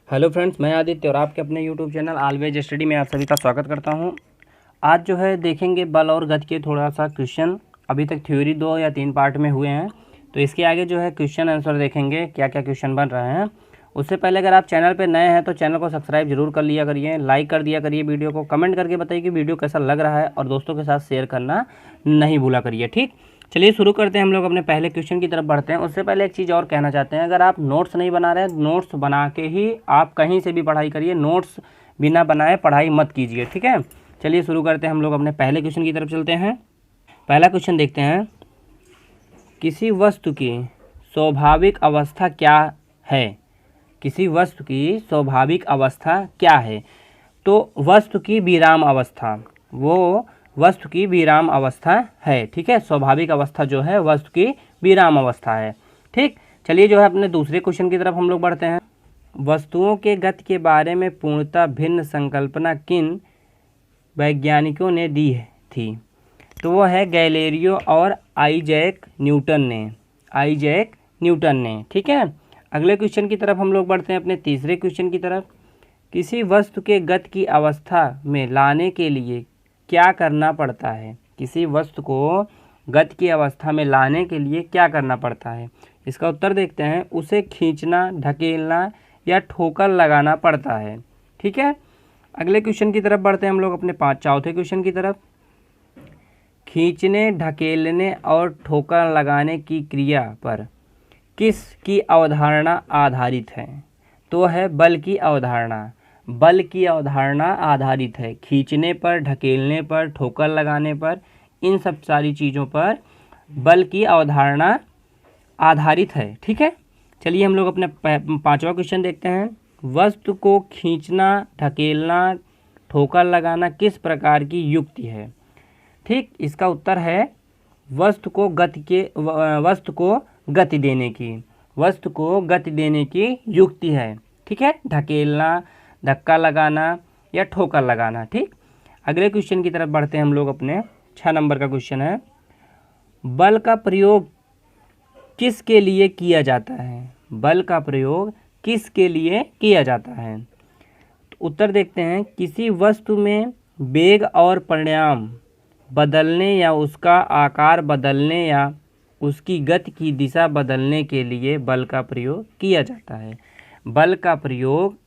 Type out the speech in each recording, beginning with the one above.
Hello friends, मैं आदित्य और आपके अपने यूट्यूब चैनल ऑलवेज स्टडी में आप सभी का स्वागत करता हूं। आज जो है देखेंगे बल और गति के थोड़ा सा क्वेश्चन। अभी तक थ्योरी 2 या 3 पार्ट में हुए हैं, तो इसके आगे जो है क्वेश्चन आंसर देखेंगे क्या क्या क्वेश्चन बन रहे हैं। उससे पहले अगर आप चैनल पर नए हैं तो चैनल को सब्सक्राइब जरूर कर लिया करिए, लाइक कर दिया करिए, वीडियो को कमेंट करके बताइए कि वीडियो कैसा लग रहा है और दोस्तों के साथ शेयर करना नहीं भूला करिए। ठीक, चलिए शुरू करते हैं। हम लोग अपने पहले क्वेश्चन की तरफ बढ़ते हैं। उससे पहले एक चीज़ और कहना चाहते हैं, अगर आप नोट्स नहीं बना रहे हैं, नोट्स बना के ही आप कहीं से भी पढ़ाई करिए, नोट्स बिना बनाए पढ़ाई मत कीजिए। ठीक है, चलिए शुरू करते हैं। हम लोग अपने पहले क्वेश्चन की तरफ चलते हैं। पहला क्वेश्चन देखते हैं, किसी वस्तु की स्वाभाविक अवस्था क्या है? किसी वस्तु की स्वाभाविक अवस्था क्या है? तो वस्तु की विराम अवस्था, वो वस्तु की विराम अवस्था है। ठीक है, स्वाभाविक अवस्था जो है वस्तु की विराम अवस्था है। ठीक, चलिए जो है अपने दूसरे क्वेश्चन की तरफ हम लोग बढ़ते हैं। वस्तुओं के गति के बारे में पूर्णतः भिन्न संकल्पना किन वैज्ञानिकों ने दी थी? तो वो है गैलीलियो और आइजैक न्यूटन ने। ठीक है, अगले क्वेश्चन की तरफ हम लोग बढ़ते हैं, अपने तीसरे क्वेश्चन की तरफ। किसी वस्तु के गति की अवस्था में लाने के लिए क्या करना पड़ता है? किसी वस्तु को गति की अवस्था में लाने के लिए क्या करना पड़ता है? इसका उत्तर देखते हैं, उसे खींचना, ढकेलना या ठोकर लगाना पड़ता है। ठीक है, अगले क्वेश्चन की तरफ बढ़ते हैं हम लोग अपने चौथे क्वेश्चन की तरफ। खींचने, ढकेलने और ठोकर लगाने की क्रिया पर किस की अवधारणा आधारित है? तो है बल की अवधारणा। बल की अवधारणा आधारित है। खींचने पर, ढकेलने पर, ठोकर लगाने पर, इन सब सारी चीज़ों पर बल की अवधारणा आधारित है। ठीक है, चलिए हम लोग अपने पांचवा क्वेश्चन देखते हैं। वस्तु को खींचना, ढकेलना, ठोकर लगाना किस प्रकार की युक्ति है? ठीक, इसका उत्तर है वस्तु को गति देने की युक्ति है। ठीक है, ढकेलना, धक्का लगाना या ठोकर लगाना। ठीक, अगले क्वेश्चन की तरफ बढ़ते हैं हम लोग अपने 6 नंबर का क्वेश्चन है, बल का प्रयोग किसके लिए किया जाता है? बल का प्रयोग किसके लिए किया जाता है? तो उत्तर देखते हैं, किसी वस्तु में वेग और परिमाण बदलने या उसका आकार बदलने या उसकी गति की दिशा बदलने के लिए बल का प्रयोग किया जाता है। बल का प्रयोग,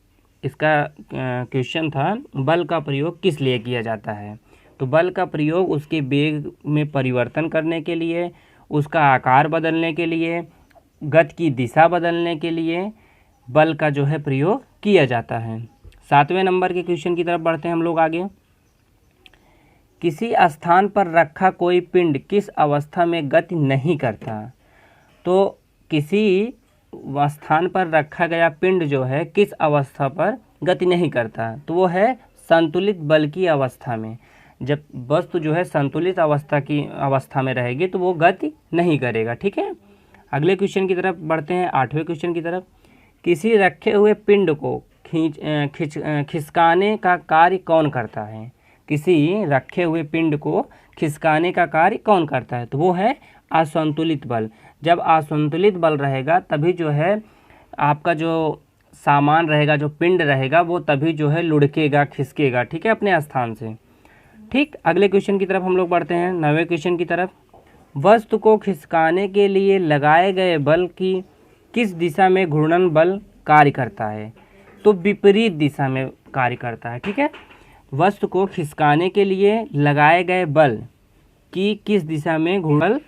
इसका क्वेश्चन था, बल का प्रयोग किस लिए किया जाता है? तो बल का प्रयोग उसके वेग में परिवर्तन करने के लिए, उसका आकार बदलने के लिए, गति की दिशा बदलने के लिए बल का जो है प्रयोग किया जाता है। 7वें नंबर के क्वेश्चन की तरफ बढ़ते हैं हम लोग आगे। किसी स्थान पर रखा कोई पिंड किस अवस्था में गति नहीं करता? तो किसी स्थान पर रखा गया पिंड जो है किस अवस्था पर गति नहीं करता? तो वो है संतुलित बल की अवस्था में। जब वस्तु जो है संतुलित अवस्था में रहेगी तो वो गति नहीं करेगा। ठीक है, अगले क्वेश्चन की तरफ बढ़ते हैं, 8वें क्वेश्चन की तरफ। किसी रखे हुए पिंड को खिसकाने का कार्य कौन करता है? किसी रखे हुए पिंड को खिसकाने का कार्य कौन करता है? तो वो है असंतुलित बल। जब असंतुलित बल रहेगा तभी जो है आपका जो सामान रहेगा, जो पिंड रहेगा, वो तभी जो है लुढ़केगा, खिसकेगा। ठीक है, अपने स्थान से। ठीक, अगले क्वेश्चन की तरफ हम लोग बढ़ते हैं, 9वें क्वेश्चन की तरफ। वस्तु को खिसकाने के लिए लगाए गए बल की किस दिशा में घूर्णन बल कार्य करता है? तो विपरीत दिशा में कार्य करता है। ठीक है, वस्तु को खिसकाने के लिए लगाए गए बल की किस दिशा में घूर्णन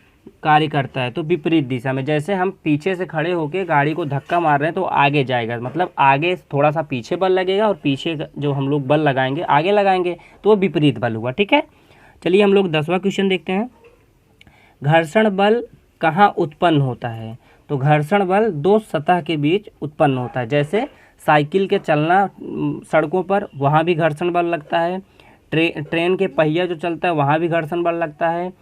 कार्य करता है? तो विपरीत दिशा में। जैसे हम पीछे से खड़े होकर गाड़ी को धक्का मार रहे हैं तो आगे जाएगा, मतलब आगे थोड़ा सा पीछे बल लगेगा और पीछे जो हम लोग बल लगाएंगे आगे लगाएंगे तो वो विपरीत बल हुआ। ठीक है, चलिए हम लोग 10वां क्वेश्चन देखते हैं। घर्षण बल कहाँ उत्पन्न होता है? तो घर्षण बल दो सतह के बीच उत्पन्न होता है। जैसे साइकिल के चलना सड़कों पर, वहाँ भी घर्षण बल लगता है। ट्रेन के पहिया जो चलता है वहाँ भी घर्षण बल लगता है।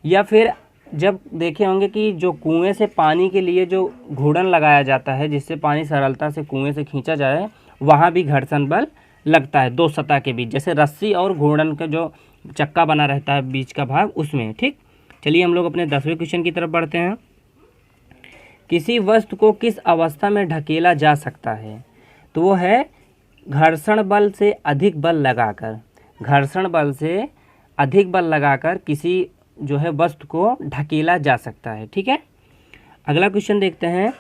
या फिर जब देखे होंगे कि जो कुएं से पानी के लिए जो घूर्णन लगाया जाता है जिससे पानी सरलता से कुएं से खींचा जाए, वहाँ भी घर्षण बल लगता है दो सतह के बीच। जैसे रस्सी और घूर्णन का जो चक्का बना रहता है बीच का भाग, उसमें। ठीक, चलिए हम लोग अपने 10वें क्वेश्चन की तरफ बढ़ते हैं। किसी वस्तु को किस अवस्था में ढकेला जा सकता है? तो वो है घर्षण बल से अधिक बल लगाकर, घर्षण बल से अधिक बल लगाकर किसी जो है वस्तु को ढकेला जा सकता है। ठीक है, अगला क्वेश्चन देखते हैं।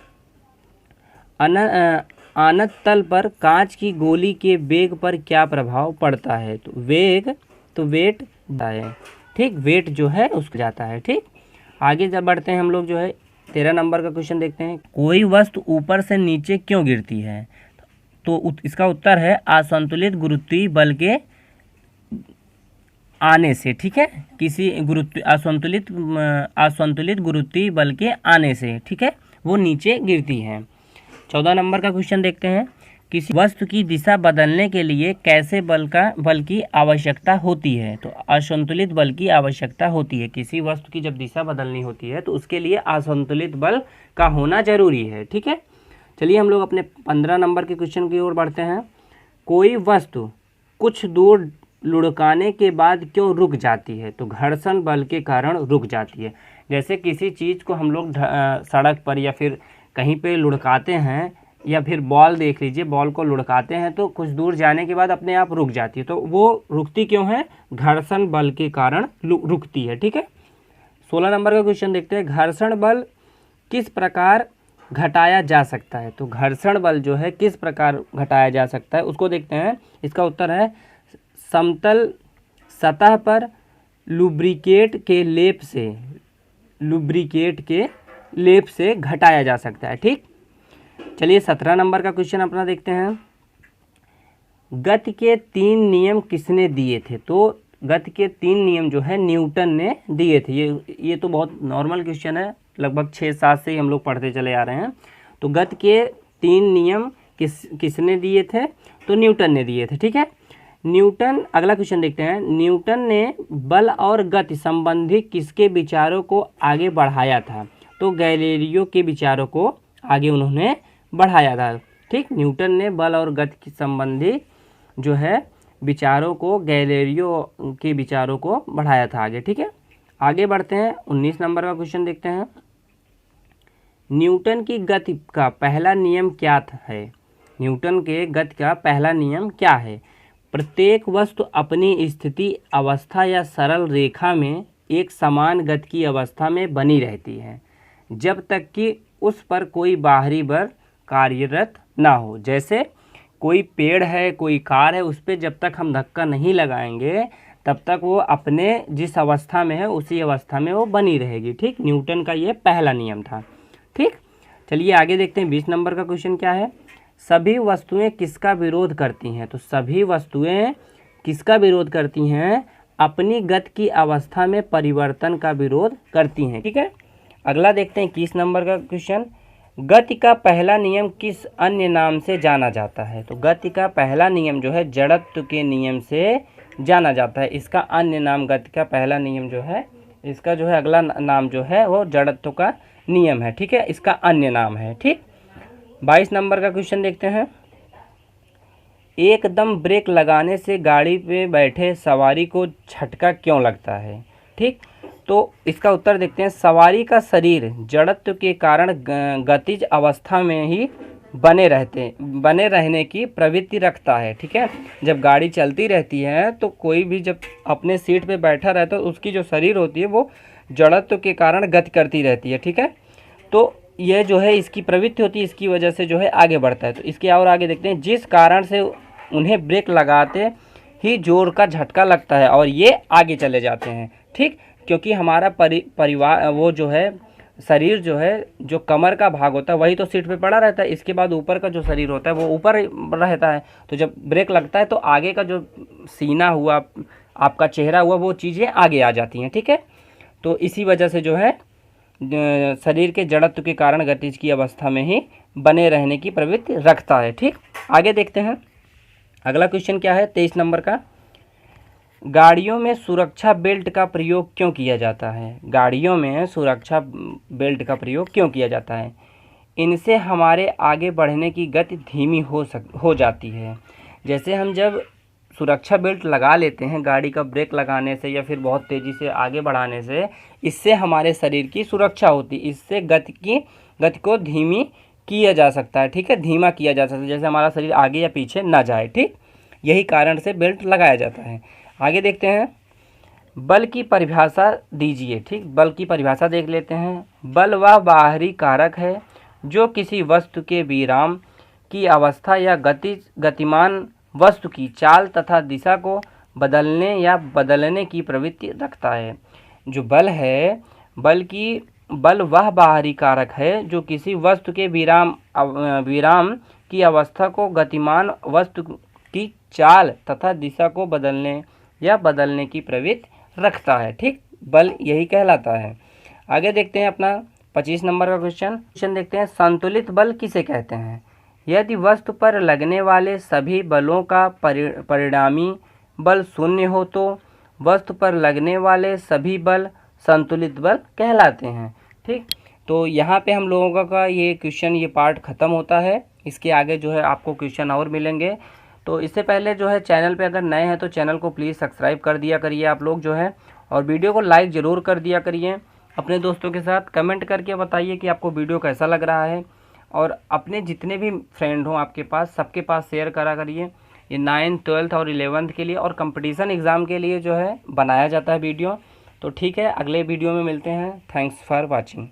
आनत तल पर कांच की गोली के वेग पर क्या प्रभाव पड़ता है? तो वेग, तो वेट जाता है। ठीक, वेट जो है उसको जाता है। ठीक, आगे जब बढ़ते हैं हम लोग जो है 13 नंबर का क्वेश्चन देखते हैं। कोई वस्तु ऊपर से नीचे क्यों गिरती है? तो इसका उत्तर है असंतुलित गुरुत्वीय बल के आने से। ठीक है, किसी असंतुलित गुरुत्वीय बल के आने से, ठीक है, वो नीचे गिरती है। 14 नंबर का क्वेश्चन देखते हैं। किसी वस्तु की दिशा बदलने के लिए कैसे बल की आवश्यकता होती है? तो असंतुलित बल की आवश्यकता होती है। किसी वस्तु की जब दिशा बदलनी होती है तो उसके लिए असंतुलित बल का होना जरूरी है। ठीक है, चलिए हम लोग अपने 15 नंबर के क्वेश्चन की ओर बढ़ते हैं। कोई वस्तु कुछ दूर लुढ़काने के बाद क्यों रुक जाती है? तो घर्षण बल के कारण रुक जाती है। जैसे किसी चीज़ को हम लोग सड़क पर या फिर कहीं पे लुढ़काते हैं, या फिर बॉल देख लीजिए, बॉल को लुढ़काते हैं तो कुछ दूर जाने के बाद अपने आप रुक जाती है। तो वो रुकती क्यों है? घर्षण बल के कारण रुकती है। ठीक है, 16 नंबर का क्वेश्चन देखते हैं। घर्षण बल किस प्रकार घटाया जा सकता है? तो घर्षण बल जो है किस प्रकार घटाया जा सकता है उसको देखते हैं। इसका उत्तर है समतल सतह पर लुब्रिकेट के लेप से घटाया जा सकता है। ठीक, चलिए 17 नंबर का क्वेश्चन अपना देखते हैं। गति के 3 नियम किसने दिए थे? तो गति के 3 नियम जो है न्यूटन ने दिए थे। ये तो बहुत नॉर्मल क्वेश्चन है, लगभग 6-7 से ही हम लोग पढ़ते चले आ रहे हैं। तो गति के 3 नियम किसने दिए थे? तो न्यूटन ने दिए थे। ठीक है, न्यूटन, अगला क्वेश्चन देखते हैं। न्यूटन ने बल और गति संबंधी किसके विचारों को आगे बढ़ाया था? तो गैलीलियो के विचारों को आगे उन्होंने बढ़ाया था। ठीक, न्यूटन ने बल और गति संबंधी जो है विचारों को, गैलीलियो के विचारों को बढ़ाया था आगे। ठीक है, आगे बढ़ते हैं। 19 नंबर का क्वेश्चन देखते हैं। न्यूटन की गति का पहला नियम क्या है? न्यूटन के गति का पहला नियम क्या है? प्रत्येक वस्तु अपनी स्थिति अवस्था या सरल रेखा में एक समान गति की अवस्था में बनी रहती है जब तक कि उस पर कोई बाहरी बल कार्यरत ना हो। जैसे कोई पेड़ है, कोई कार है, उस पर जब तक हम धक्का नहीं लगाएंगे तब तक वो अपने जिस अवस्था में है उसी अवस्था में वो बनी रहेगी। ठीक, न्यूटन का ये पहला नियम था। ठीक, चलिए आगे देखते हैं। 20 नंबर का क्वेश्चन क्या है? सभी वस्तुएं किसका विरोध करती हैं? तो सभी वस्तुएं किसका विरोध करती हैं? अपनी गति की अवस्था में परिवर्तन का विरोध करती हैं। ठीक है, अगला देखते हैं 21 नंबर का क्वेश्चन। गति का पहला नियम किस अन्य नाम से जाना जाता है? तो गति का पहला नियम जो है जड़त्व के नियम से जाना जाता है। इसका अन्य नाम, गति का पहला नियम जो है, इसका जो है अगला नाम जो है वो जड़त्व का नियम है। ठीक है, इसका अन्य नाम है। ठीक, 22 नंबर का क्वेश्चन देखते हैं। एकदम ब्रेक लगाने से गाड़ी पे बैठे सवारी को झटका क्यों लगता है? ठीक, तो इसका उत्तर देखते हैं। सवारी का शरीर जड़त्व के कारण गतिज अवस्था में ही बने रहने की प्रवृत्ति रखता है। ठीक है, जब गाड़ी चलती रहती है तो कोई भी जब अपने सीट पे बैठा रहता है तो उसकी जो शरीर होती है वो जड़त्व के कारण गति करती रहती है। ठीक है, तो यह जो है इसकी प्रवृत्ति होती है, इसकी वजह से जो है आगे बढ़ता है। तो इसके और आगे देखते हैं। जिस कारण से उन्हें ब्रेक लगाते ही जोर का झटका लगता है और ये आगे चले जाते हैं। ठीक, क्योंकि हमारा परिवार वो जो है शरीर जो है, जो कमर का भाग होता है वही तो सीट पे पड़ा रहता है, इसके बाद ऊपर का जो शरीर होता है वो ऊपर रहता है। तो जब ब्रेक लगता है तो आगे का जो सीना हुआ, आपका चेहरा हुआ, वो चीज़ें आगे आ जाती हैं। ठीक है, तो इसी वजह से जो है शरीर के जड़त्व के कारण गतिज की अवस्था में ही बने रहने की प्रवृत्ति रखता है। ठीक, आगे देखते हैं। अगला क्वेश्चन क्या है? 23 नंबर का। गाड़ियों में सुरक्षा बेल्ट का प्रयोग क्यों किया जाता है? गाड़ियों में सुरक्षा बेल्ट का प्रयोग क्यों किया जाता है? इनसे हमारे आगे बढ़ने की गति धीमी हो जाती है। जैसे हम जब सुरक्षा बेल्ट लगा लेते हैं गाड़ी का ब्रेक लगाने से या फिर बहुत तेज़ी से आगे बढ़ाने से, इससे हमारे शरीर की सुरक्षा होती है, इससे गति को धीमी किया जा सकता है, ठीक है, धीमा किया जा सकता है, जैसे हमारा शरीर आगे या पीछे ना जाए, ठीक। यही कारण से बेल्ट लगाया जाता है। आगे देखते हैं, बल की परिभाषा दीजिए, ठीक। बल की परिभाषा देख लेते हैं। बल वह बाहरी कारक है जो किसी वस्तु के विराम की अवस्था या गतिमान वस्तु की चाल तथा दिशा को बदलने या बदलने की प्रवृत्ति रखता है। जो बल है, बल वह बाहरी कारक है जो किसी वस्तु के विराम की अवस्था को गतिमान वस्तु की चाल तथा दिशा को बदलने या बदलने की प्रवृत्ति रखता है, ठीक। बल यही कहलाता है। आगे देखते हैं अपना 25 नंबर का क्वेश्चन देखते हैं, संतुलित बल किसे कहते हैं? यदि वस्तु पर लगने वाले सभी बलों का परिणामी बल शून्य हो तो वस्तु पर लगने वाले सभी बल संतुलित बल कहलाते हैं, ठीक। तो यहाँ पे हम लोगों का ये क्वेश्चन, ये पार्ट ख़त्म होता है। इसके आगे जो है आपको क्वेश्चन और मिलेंगे। तो इससे पहले जो है चैनल पे अगर नए हैं तो चैनल को प्लीज़ सब्सक्राइब कर दिया करिए आप लोग जो है, और वीडियो को लाइक ज़रूर कर दिया करिए। अपने दोस्तों के साथ कमेंट करके बताइए कि आपको वीडियो कैसा लग रहा है, और अपने जितने भी फ्रेंड हों आपके पास, सबके पास शेयर करा करिए। ये 9th 12th और 11th के लिए और कंपटीशन एग्ज़ाम के लिए जो है बनाया जाता है वीडियो। तो ठीक है, अगले वीडियो में मिलते हैं। Thanks for watching.